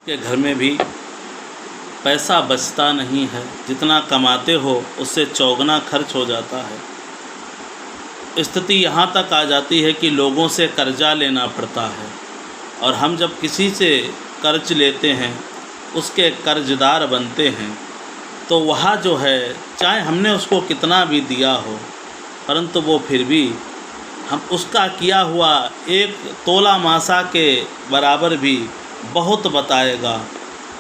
के घर में भी पैसा बचता नहीं है, जितना कमाते हो उससे चौगुना खर्च हो जाता है। स्थिति यहाँ तक आ जाती है कि लोगों से कर्जा लेना पड़ता है, और हम जब किसी से कर्ज लेते हैं, उसके कर्जदार बनते हैं, तो वह जो है, चाहे हमने उसको कितना भी दिया हो, परंतु वो फिर भी हम उसका किया हुआ एक तोला मासा के बराबर भी बहुत बताएगा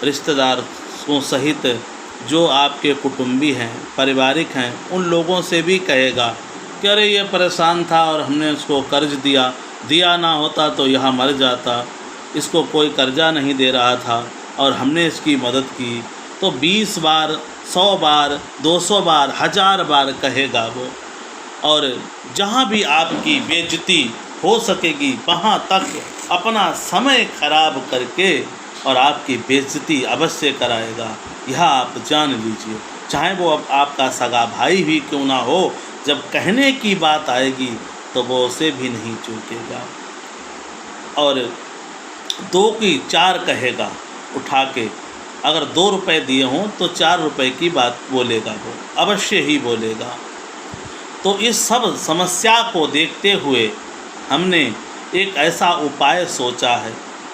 रिश्तेदारों सहित, जो आपके कुटुंबी हैं, पारिवारिक हैं, उन लोगों से भी कहेगा कि अरे ये परेशान था और हमने उसको कर्ज दिया ना होता तो यह मर जाता, इसको कोई कर्जा नहीं दे रहा था और हमने इसकी मदद की। तो 20 बार, 100 बार, 200 बार, 1000 बार कहेगा वो, और जहाँ भी आपकी बेइज्जती हो सकेगी वहाँ तक अपना समय खराब करके और आपकी बेइज्जती अवश्य कराएगा। यह आप जान लीजिए। चाहे वो अब आपका सगा भाई भी क्यों ना हो, जब कहने की बात आएगी तो वो उसे भी नहीं चूकेगा, और 2 की 4 कहेगा उठा के। अगर 2 रुपये दिए हों तो 4 रुपये की बात बोलेगा, वो अवश्य ही बोलेगा। तो इस सब समस्या को देखते हुए हमने एक ऐसा उपाय सोचा है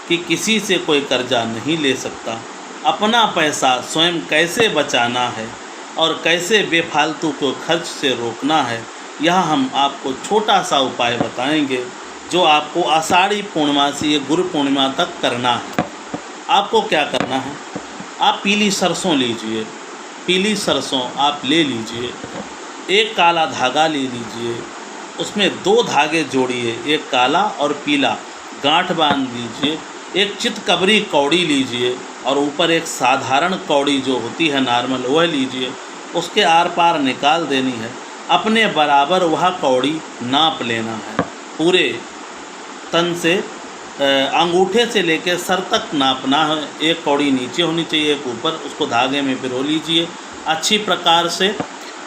कि किसी से कोई कर्जा नहीं ले सकता, अपना पैसा स्वयं कैसे बचाना है और कैसे बेफालतू को खर्च से रोकना है, यह हम आपको छोटा सा उपाय बताएंगे, जो आपको आषाढ़ी पूर्णिमा से ये गुरु पूर्णिमा तक करना है। आपको क्या करना है, आप पीली सरसों लीजिए, पीली सरसों आप ले लीजिए, एक काला धागा ले लीजिए, उसमें 2 धागे जोड़िए, एक काला और पीला, गांठ बांध लीजिए, एक चितकबरी कौड़ी लीजिए और ऊपर एक साधारण कौड़ी जो होती है नॉर्मल, वह लीजिए, उसके आर पार निकाल देनी है। अपने बराबर वह कौड़ी नाप लेना है, पूरे तन से अंगूठे से लेकर सर तक नापना है। एक कौड़ी नीचे होनी चाहिए, एक ऊपर, उसको धागे में पिरो लीजिए अच्छी प्रकार से,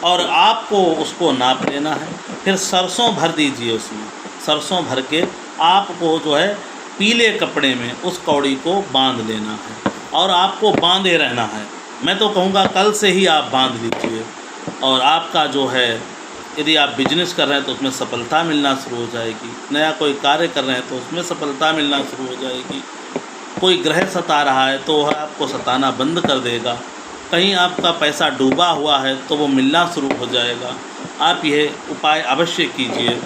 और आपको उसको नाप लेना है। फिर सरसों भर दीजिए, उसमें सरसों भर के आपको जो है पीले कपड़े में उस कौड़ी को बांध लेना है, और आपको बांधे रहना है। मैं तो कहूँगा कल से ही आप बांध लीजिए, और आपका जो है, यदि आप बिजनेस कर रहे हैं तो उसमें सफलता मिलना शुरू हो जाएगी, नया कोई कार्य कर रहे हैं तो उसमें सफलता मिलना शुरू हो जाएगी, कोई ग्रह सता रहा है तो वह आपको सताना बंद कर देगा, कहीं आपका पैसा डूबा हुआ है तो वो मिलना शुरू हो जाएगा। आप यह उपाय अवश्य कीजिए।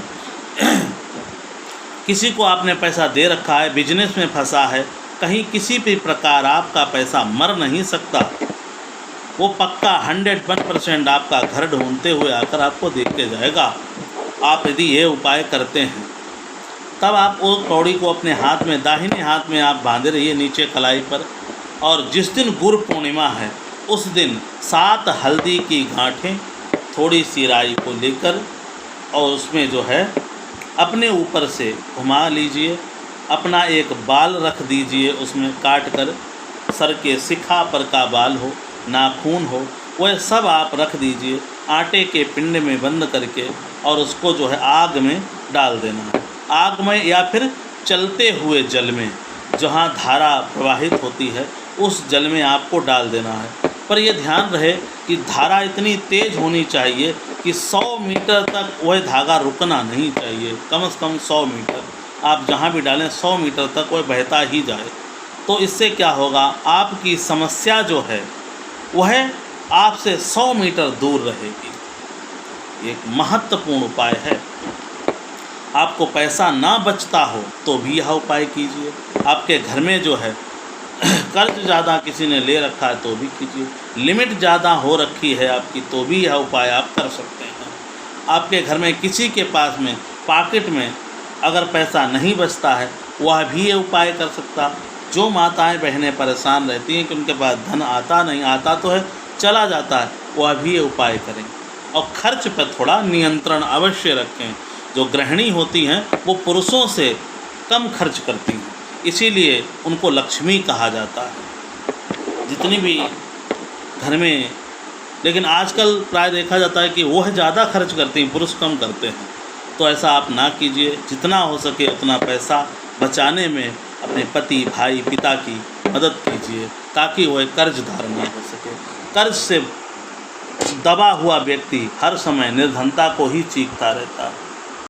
किसी को आपने पैसा दे रखा है, बिजनेस में फंसा है, कहीं किसी भी प्रकार आपका पैसा मर नहीं सकता, वो पक्का 101% आपका घर ढूंढते हुए आकर आपको देख के जाएगा। आप यदि ये उपाय करते हैं, तब आप वो कौड़ी को अपने हाथ में, दाहिने हाथ में आप बांधे रहिए नीचे कलाई पर, और जिस दिन गुरु पूर्णिमा है उस दिन 7 हल्दी की गांठें थोड़ी सी राई को लेकर, और उसमें जो है अपने ऊपर से घुमा लीजिए, अपना एक बाल रख दीजिए, उसमें काट कर सर के शिखा पर का बाल हो, नाखून हो, वह सब आप रख दीजिए आटे के पिंड में बंद करके, और उसको जो है आग में डाल देना है। आग में या फिर चलते हुए जल में, जहाँ धारा प्रवाहित होती है उस जल में आपको डाल देना है। पर यह ध्यान रहे कि धारा इतनी तेज़ होनी चाहिए कि 100 मीटर तक वह धागा रुकना नहीं चाहिए, कम से कम 100 मीटर आप जहाँ भी डालें 100 मीटर तक वह बहता ही जाए। तो इससे क्या होगा, आपकी समस्या जो है वह आपसे 100 मीटर दूर रहेगी। एक महत्वपूर्ण उपाय है। आपको पैसा ना बचता हो तो भी यह उपाय कीजिए। आपके घर में जो है कर्ज ज़्यादा किसी ने ले रखा है तो भी कीजिए, लिमिट ज़्यादा हो रखी है आपकी तो भी यह उपाय आप कर सकते हैं। आपके घर में किसी के पास में पॉकेट में अगर पैसा नहीं बचता है, वह भी ये उपाय कर सकता। जो माताएं बहनें परेशान रहती हैं कि उनके पास धन आता नहीं, आता तो है चला जाता है, वह भी ये उपाय करें। और खर्च पर थोड़ा नियंत्रण अवश्य रखें। जो गृहिणी होती हैं वो पुरुषों से कम खर्च करती हैं, इसीलिए उनको लक्ष्मी कहा जाता है। जितनी भी घर में, लेकिन आजकल प्राय देखा जाता है कि वह ज़्यादा खर्च करती हैं, पुरुष कम करते हैं। तो ऐसा आप ना कीजिए। जितना हो सके उतना पैसा बचाने में अपने पति, भाई, पिता की मदद कीजिए ताकि वह कर्जदार न हो सके। कर्ज से दबा हुआ व्यक्ति हर समय निर्धनता को ही चीखता रहता है।